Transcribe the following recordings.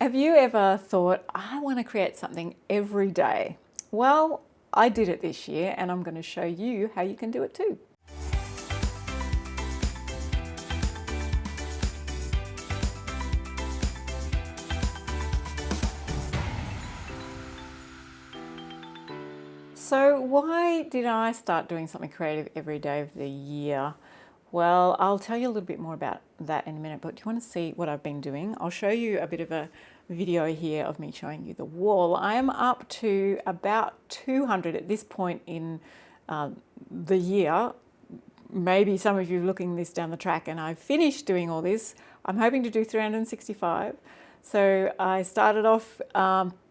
Have you ever thought, I want to create something every day? Well, I did it this year and I'm going to show you how you can do it too. So why did I start doing something creative every day of the year? Well, I'll tell you a little bit more about that in a minute, but do you want to see what I've been doing? I'll show you a bit of a video here of me showing you the wall. I am up to about 200 at this point in the year. Maybe some of you are looking this down the track and I've finished doing all this. I'm hoping to do 365. So I started off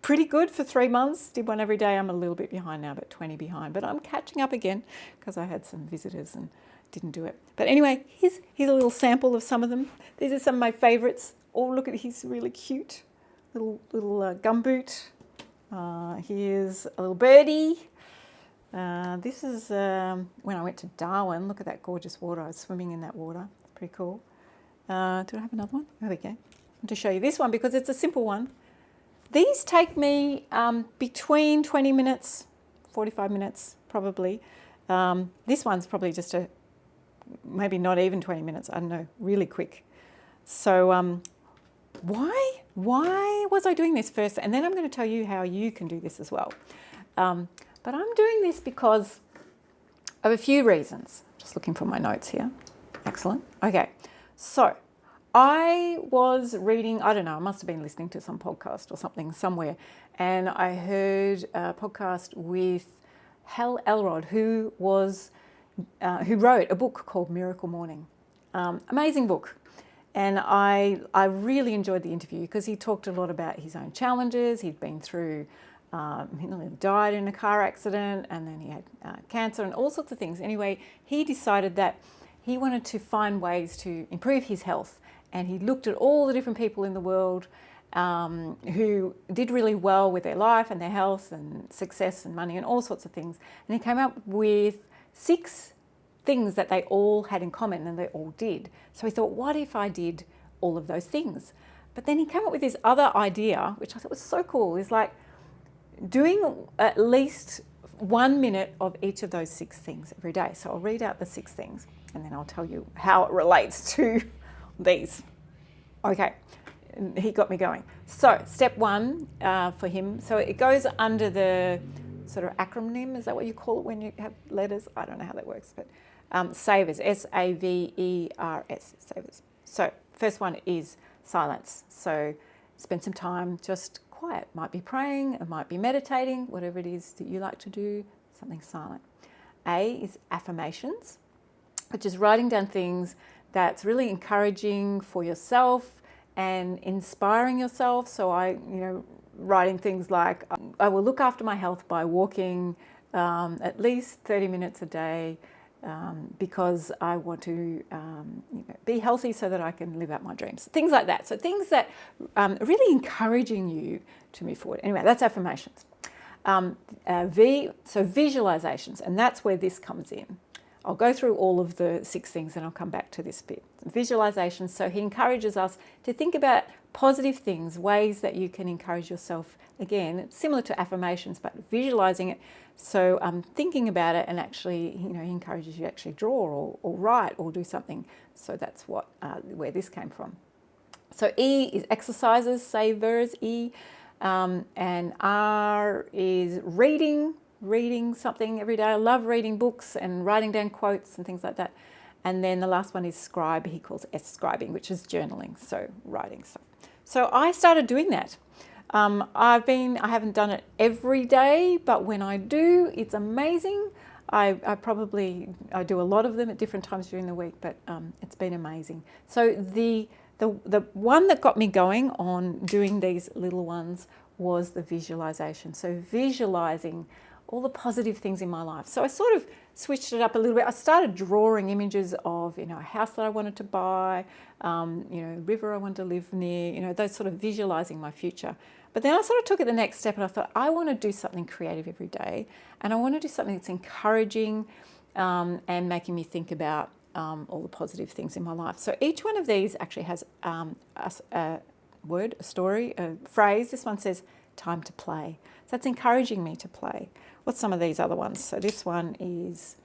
pretty good for 3 months, did one every day. I'm a little bit behind now, but 20 behind. But I'm catching up again because I had some visitors and didn't do it. But anyway, here's a little sample of some of them. These are some of my favorites. Oh, look at, he's really cute. Little gumboot. Here's a little birdie. This is when I went to Darwin. Look at that gorgeous water. I was swimming in that water. It's pretty cool. Do I have another one? There we go. I want to show you this one because it's a simple one. These take me between 20 minutes, 45 minutes probably. This one's probably just maybe not even 20 minutes, I don't know, really quick. So why was I doing this first? And then I'm going to tell you how you can do this as well. But I'm doing this because of a few reasons. Just looking for my notes here. Excellent. Okay, so I was reading, I don't know, I must have been listening to some podcast or something somewhere, and I heard a podcast with Hal Elrod, who wrote a book called Miracle Morning. Amazing book. And I really enjoyed the interview because he talked a lot about his own challenges. He'd been through, he nearly died in a car accident, and then he had cancer and all sorts of things. Anyway, he decided that he wanted to find ways to improve his health. And he looked at all the different people in the world who did really well with their life and their health and success and money and all sorts of things. And he came up with 6 things that they all had in common and they all did. So he thought, what if I did all of those things? But then he came up with this other idea, which I thought was so cool, is like doing at least 1 minute of each of those 6 things every day. So I'll read out the 6 things and then I'll tell you how it relates to these. Okay, he got me going. So step 1 for him, so it goes under the sort of acronym, is that what you call it when you have letters? I don't know how that works, but SAVERS, SAVERS, SAVERS. So first one is silence. So spend some time just quiet. Might be praying, it might be meditating, whatever it is that you like to do, something silent. A is affirmations, which is writing down things that's really encouraging for yourself and inspiring yourself. So writing things like, I will look after my health by walking at least 30 minutes a day because I want to be healthy so that I can live out my dreams. Things like that. So things that are really encouraging you to move forward. Anyway, that's affirmations. So visualizations, and that's where this comes in. I'll go through all of the 6 things and I'll come back to this bit. Visualizations, so he encourages us to think about positive things, ways that you can encourage yourself. Again, it's similar to affirmations, but visualizing it. So thinking about it, and actually, he encourages you to actually draw or write or do something. So that's where this came from. So E is exercises, SAVERS, E, and R is reading something every day. I love reading books and writing down quotes and things like that. And then the last one is scribe. He calls it scribing, which is journaling, so writing stuff. So I started doing that. I haven't done it every day, but when I do, it's amazing. I do a lot of them at different times during the week, but it's been amazing. So the one that got me going on doing these little ones was the visualization. So visualizing all the positive things in my life. So I sort of switched it up a little bit. I started drawing images of, a house that I wanted to buy, a river I wanted to live near, those sort of visualizing my future. But then I sort of took it the next step and I thought, I want to do something creative every day. And I want to do something that's encouraging and making me think about all the positive things in my life. So each one of these actually has word, a story, a phrase. This one says, time to play. So it's encouraging me to play. What's some of these other ones? So this one is,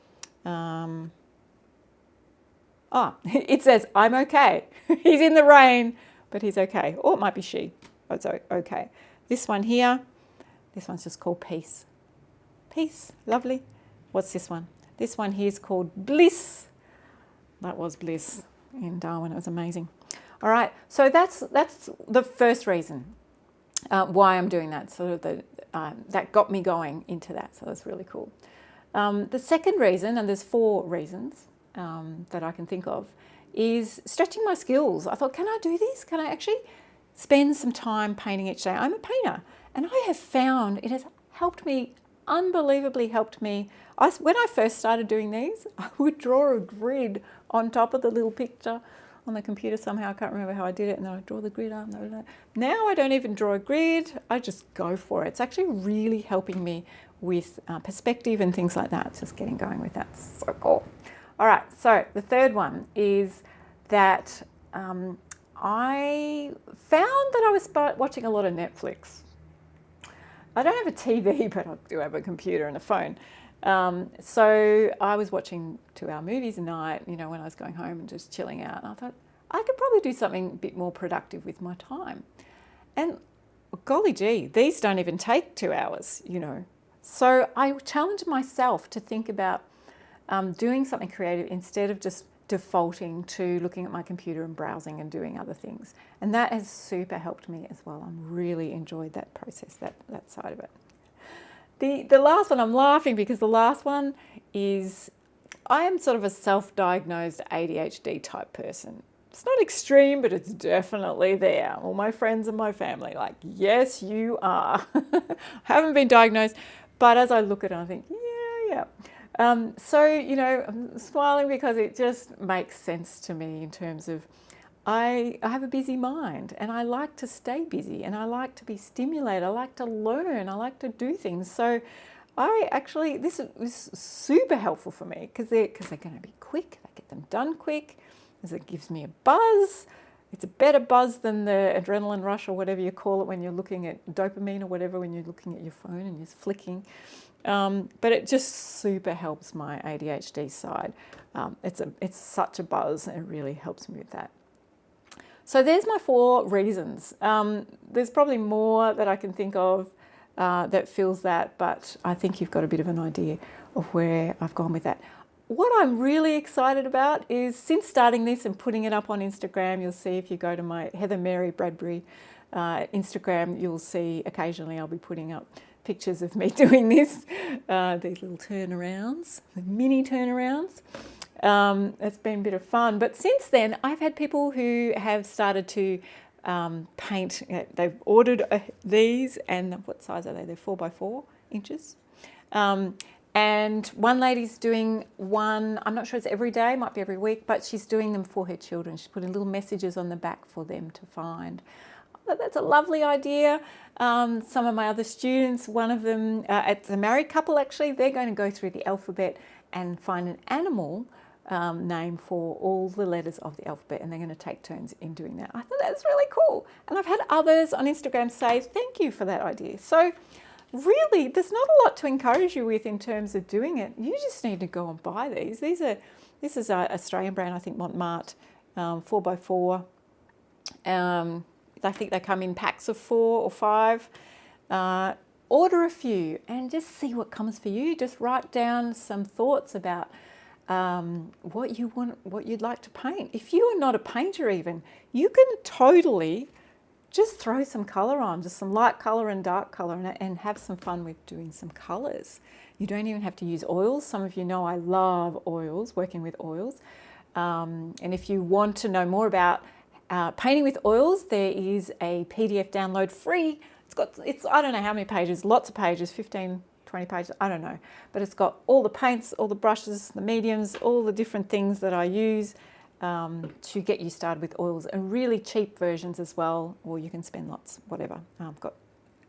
it says, I'm okay. He's in the rain, but he's okay. Or it might be she. Oh, it's okay. This one here, this one's just called peace. Peace, lovely. What's this one? This one here is called bliss. That was bliss in Darwin. It was amazing. All right, so that's the first reason why I'm doing that. Sort of that got me going into that. So that's really cool. The second reason, and there's 4 reasons that I can think of, is stretching my skills. I thought, can I do this? Can I actually spend some time painting each day? I'm a painter, and I have found it has helped me, unbelievably helped me. When I first started doing these, I would draw a grid on top of the little picture on the computer somehow. I can't remember how I did it, and then I draw the grid up. Now I don't even draw a grid. I just go for it. It's actually really helping me with perspective and things like that. Just getting going with that. So cool. All right, so the third one is that I found that I was watching a lot of Netflix. I don't have a TV, but I do have a computer and a phone. So I was watching 2-hour movies a night, when I was going home and just chilling out. And I thought, I could probably do something a bit more productive with my time. And golly gee, these don't even take 2 hours, So I challenged myself to think about doing something creative instead of just defaulting to looking at my computer and browsing and doing other things. And that has super helped me as well. I'm really enjoyed that process, that side of it. The last one, I'm laughing because the last one is, I am sort of a self-diagnosed ADHD type person. It's not extreme, but it's definitely there. All my friends and my family like, yes, you are. Haven't been diagnosed, but as I look at it, I think, yeah. So, I'm smiling because it just makes sense to me in terms of I have a busy mind, and I like to stay busy, and I like to be stimulated. I like to learn. I like to do things. So this is super helpful for me because they're going to be quick. I get them done quick. It gives me a buzz. It's a better buzz than the adrenaline rush or whatever you call it when you're looking at dopamine or whatever, when you're looking at your phone and you're flicking. But it just super helps my ADHD side. It's such a buzz, and it really helps me with that. So there's my 4 reasons. There's probably more that I can think of that fills that, but I think you've got a bit of an idea of where I've gone with that. What I'm really excited about is, since starting this and putting it up on Instagram, you'll see if you go to my Heather Mary Bradbury Instagram, you'll see occasionally I'll be putting up pictures of me doing this, these little turnarounds, the mini turnarounds. It's been a bit of fun. But since then, I've had people who have started to paint. They've ordered these, and what size are they? They're 4x4 inches. And one lady's doing one, I'm not sure it's every day, might be every week, but she's doing them for her children. She's putting little messages on the back for them to find. That's a lovely idea. Some of my other students, one of them, it's a married couple actually, they're going to go through the alphabet and find an animal name for all the letters of the alphabet, and they're going to take turns in doing that. I thought that's really cool. And I've had others on Instagram say, thank you for that idea. So really, there's not a lot to encourage you with in terms of doing it. You just need to go and buy these. This is an Australian brand, I think, Montmartre, 4x4. I think they come in packs of 4 or 5. Order a few and just see what comes for you. Just write down some thoughts about what you want, what you'd like to paint. If you are not a painter even, you can totally just throw some colour on, just some light colour and dark colour, and have some fun with doing some colours. You don't even have to use oils. Some of you know I love oils, working with oils. And if you want to know more about painting with oils, there is a PDF download free. It's I don't know how many pages, lots of pages, 15, 20 pages, I don't know. But it's got all the paints, all the brushes, the mediums, all the different things that I use to get you started with oils, and really cheap versions as well, or you can spend lots, whatever. I've got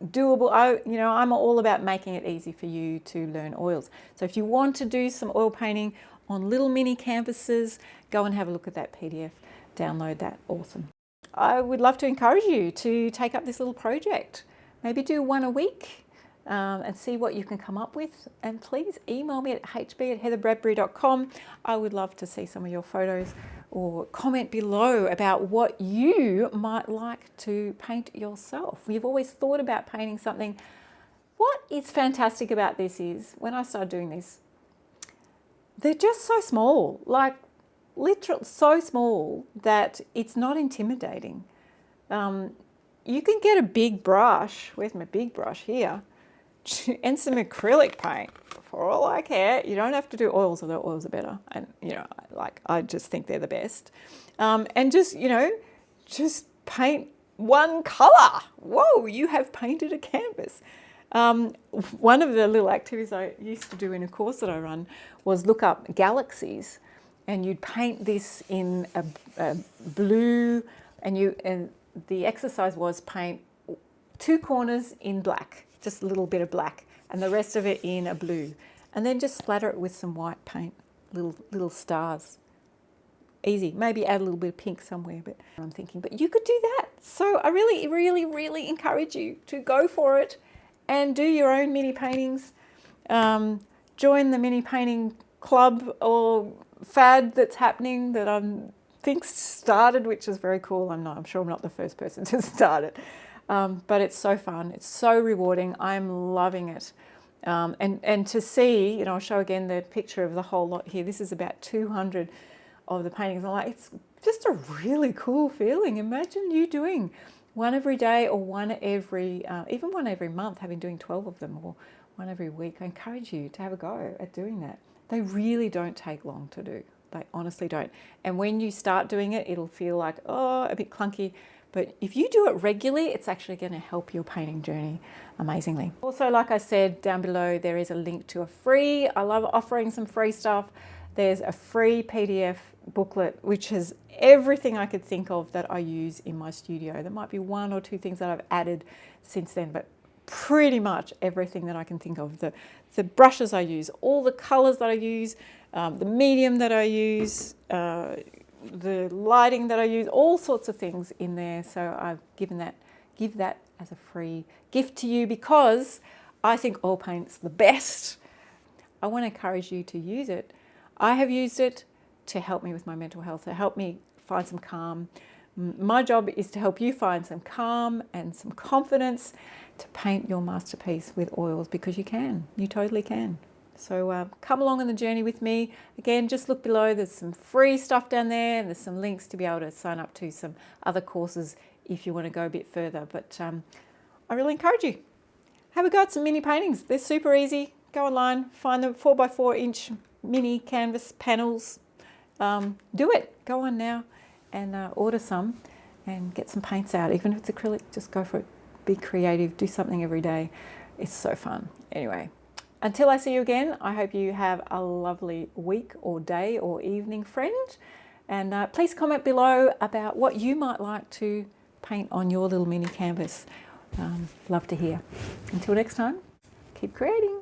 doable, I'm all about making it easy for you to learn oils. So if you want to do some oil painting on little mini canvases, go and have a look at that PDF, download that, awesome. I would love to encourage you to take up this little project. Maybe do one a week and see what you can come up with. And please email me at hb@heatherbradbury.com. I would love to see some of your photos, or comment below about what you might like to paint yourself. You've always thought about painting something. What is fantastic about this is when I started doing this, they're just so small, like literally so small that it's not intimidating. You can get a big brush, where's my big brush here, and some acrylic paint. For all I care, you don't have to do oils, although oils are better. And, I just think they're the best. And just, just paint one colour. Whoa, you have painted a canvas. One of the little activities I used to do in a course that I run was look up galaxies, and you'd paint this in a blue, and the exercise was paint 2 corners in black, just a little bit of black, and the rest of it in a blue, and then just splatter it with some white paint, little stars. Easy. Maybe add a little bit of pink somewhere, but I'm thinking, but you could do that. So I really, really, really encourage you to go for it and do your own mini paintings. Join the mini painting club or fad that's happening that I think started, which is very cool. I'm sure I'm not the first person to start it. But it's so fun. It's so rewarding. I'm loving it. And to see, I'll show again the picture of the whole lot here. This is about 200 of the paintings. I'm like, it's just a really cool feeling. Imagine you doing one every day, or even one every month, having doing 12 of them, or one every week. I encourage you to have a go at doing that. They really don't take long to do. They honestly don't. And when you start doing it, it'll feel like, a bit clunky. But if you do it regularly, it's actually going to help your painting journey amazingly. Also, like I said, down below, there is a link to I love offering some free stuff. There's a free PDF booklet, which has everything I could think of that I use in my studio. There might be 1 or 2 things that I've added since then, but pretty much everything that I can think of. The brushes I use, all the colors that I use, the medium that I use, the lighting that I use, all sorts of things in there. So I've give that as a free gift to you because I think oil paint's the best. I want to encourage you to use it. I have used it to help me with my mental health, to help me find some calm. My job is to help you find some calm and some confidence to paint your masterpiece with oils, because you totally can. So come along on the journey with me. Again, just look below. There's some free stuff down there, and there's some links to be able to sign up to some other courses if you want to go a bit further. But I really encourage you. Have a go at some mini paintings. They're super easy. Go online, find the 4x4 inch mini canvas panels. Do it. Go on now and order some and get some paints out. Even if it's acrylic, just go for it. Be creative. Do something every day. It's so fun. Anyway. Until I see you again, I hope you have a lovely week or day or evening, friend. And please comment below about what you might like to paint on your little mini canvas. Love to hear. Until next time, keep creating.